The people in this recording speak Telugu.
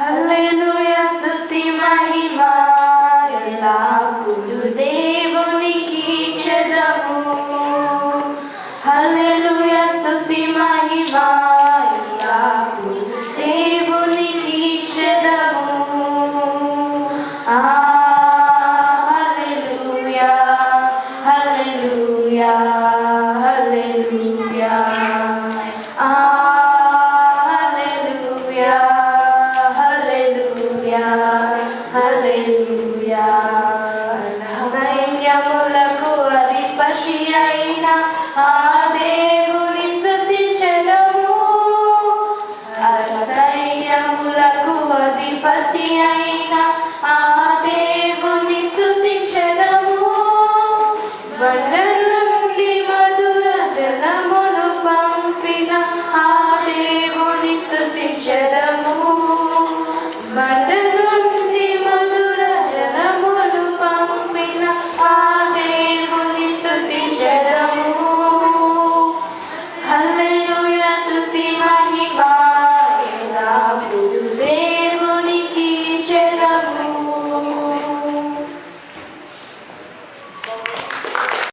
హల్లెలూయా స్తుతి మహిమ ఎల్లప్పుడూ దేవునికి చెదము. హల్లెలూయా స్తుతి మహిమ ఎల్లప్పుడూ దేవునికి చెదము. హల్లెలూయా హల్లెలూయా హల్లెలూయా హల్లెలూయా. సైన్యములకు అధిపతి అయిన ఆ దేవుని స్తుతించెదము. సైన్యములకు అధిపతి అయిన ఆ దేవుని స్తుతించెదము. బండల నుండి మధుర జలమును పంపిన ఆ దేవుని స్తుతించెదము.